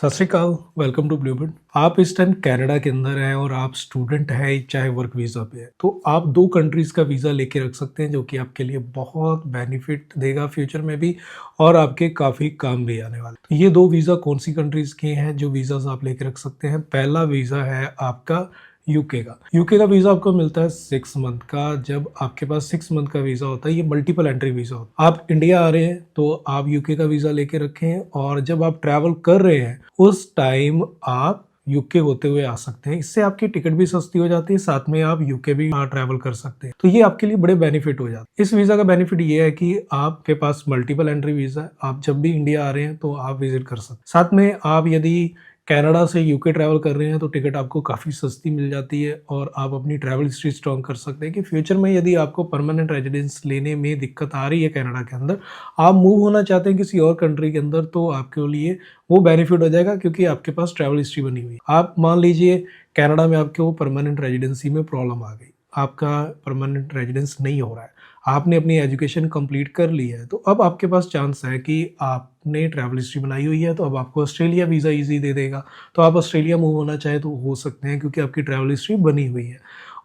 सत श्री अकाल, welcome to Bluebird. आप इस टाइम कनाडा के अंदर हैं और आप स्टूडेंट हैं चाहे वर्क वीज़ा पे है, तो आप 2 कंट्रीज़ का वीज़ा लेके रख सकते हैं जो कि आपके लिए बहुत बेनिफिट देगा फ्यूचर में भी और आपके काफ़ी काम भी आने वाले। तो ये 2 वीज़ा कौन-सी कंट्रीज़ के हैं जो वीज़ाज़ आप लेके रख सकते हैं? पहला वीज़ा है आपका यूके का। यूके का वीज़ा आपको मिलता है 6 मंथ का। जब आपके पास 6 मंथ का वीज़ा होता है, ये मल्टीपल एंट्री वीज़ा होता है। आप इंडिया आ रहे हैं तो आप यूके का वीज़ा लेके रखें और जब आप ट्रैवल कर रहे हैं उस टाइम आप यूके होते हुए आ सकते हैं। इससे आपकी टिकट भी सस्ती हो जाती है, साथ में आप यूके भी ट्रैवल कर सकते हैं। तो ये आपके लिए बड़े बेनिफिट हो जाते हैं। इस वीज़ा का बेनिफिट ये है कि आपके पास मल्टीपल एंट्री वीज़ा है। आप जब भी इंडिया आ रहे हैं तो आप विजिट कर सकते हैं। साथ में आप यदि कनाडा से यूके ट्रैवल कर रहे हैं तो टिकट आपको काफ़ी सस्ती मिल जाती है और आप अपनी ट्रैवल हिस्ट्री स्ट्रॉन्ग कर सकते हैं कि फ्यूचर में यदि आपको परमानेंट रेजिडेंस लेने में दिक्कत आ रही है कनाडा के अंदर, आप मूव होना चाहते हैं किसी और कंट्री के अंदर, तो आपके लिए वो बेनिफिट हो जाएगा क्योंकि आपके पास ट्रैवल हिस्ट्री बनी हुई है। आप मान लीजिए कनाडा में आपको परमानेंट रेजिडेंसी में प्रॉब्लम आ गई, आपका परमानेंट रेजिडेंस नहीं हो रहा है, आपने अपनी एजुकेशन कंप्लीट कर ली है, तो अब आपके पास चांस है कि आपने ट्रैवल हिस्ट्री बनाई हुई है तो अब आपको ऑस्ट्रेलिया वीज़ा ईज़ी दे देगा। तो आप ऑस्ट्रेलिया मूव होना चाहें तो हो सकते हैं क्योंकि आपकी ट्रैवल हिस्ट्री बनी हुई है।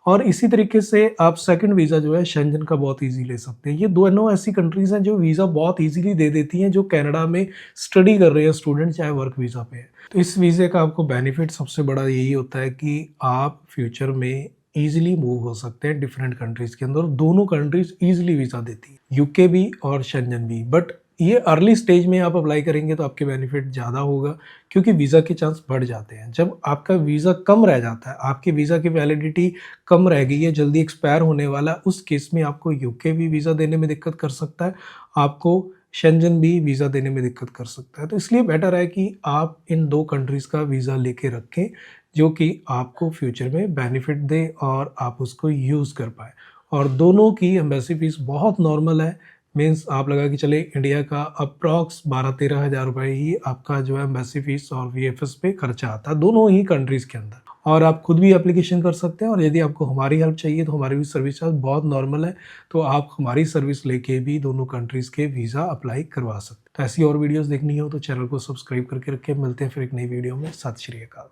और इसी तरीके से आप सेकंड वीज़ा जो है शेंजन का बहुत ईज़ी ले सकते हैं। ये दोनों ऐसी कंट्रीज़ हैं जो वीज़ा बहुत ईज़िली दे देती हैं जो कनाडा में स्टडी कर रहे हैं स्टूडेंट चाहे वर्क वीज़ा पे है। तो इस वीज़े का आपको बेनिफिट सबसे बड़ा यही होता है कि आप फ्यूचर में ईज़िली मूव हो सकते हैं डिफरेंट कंट्रीज़ के अंदर और दोनों कंट्रीज़ ईज़िली वीज़ा देती है, यूके भी और शेंजन भी। बट ये अर्ली स्टेज में आप अप्लाई करेंगे तो आपके बेनिफिट ज़्यादा होगा क्योंकि वीज़ा के चांस बढ़ जाते हैं। जब आपका वीज़ा कम रह जाता है, आपकी वीज़ा की वैलिडिटी कम रह गई है, जल्दी एक्सपायर होने वाला है, उस केस में आपको यूके भी वीज़ा देने में दिक्कत कर सकता है, आपको शेंजन भी वीज़ा देने में दिक्कत कर सकता है। तो इसलिए बेटर है कि आप इन 2 कंट्रीज़ का वीज़ा लेके रखें जो कि आपको फ्यूचर में बेनिफिट दे और आप उसको यूज़ कर पाएँ। और दोनों की एम्बेसी फ़ीस बहुत नॉर्मल है, मीन्स आप लगा के चलिए इंडिया का अप्रॉक्स 12-13 हज़ार रुपए ही आपका जो है एम्बेसी फ़ीस और वीएफएस पे खर्चा आता है, दोनों ही कंट्रीज़ के अंदर। और आप खुद भी एप्लीकेशन कर सकते हैं और यदि आपको हमारी हेल्प चाहिए तो हमारी भी सर्विस चार्ज बहुत नॉर्मल है, तो आप हमारी सर्विस लेके भी दोनों कंट्रीज़ के वीज़ा अप्लाई करवा सकते हैं। तो ऐसी और वीडियोज़ देखनी हो तो चैनल को सब्सक्राइब करके रखें। मिलते हैं फिर एक नई वीडियो में। सत श्री अकाल।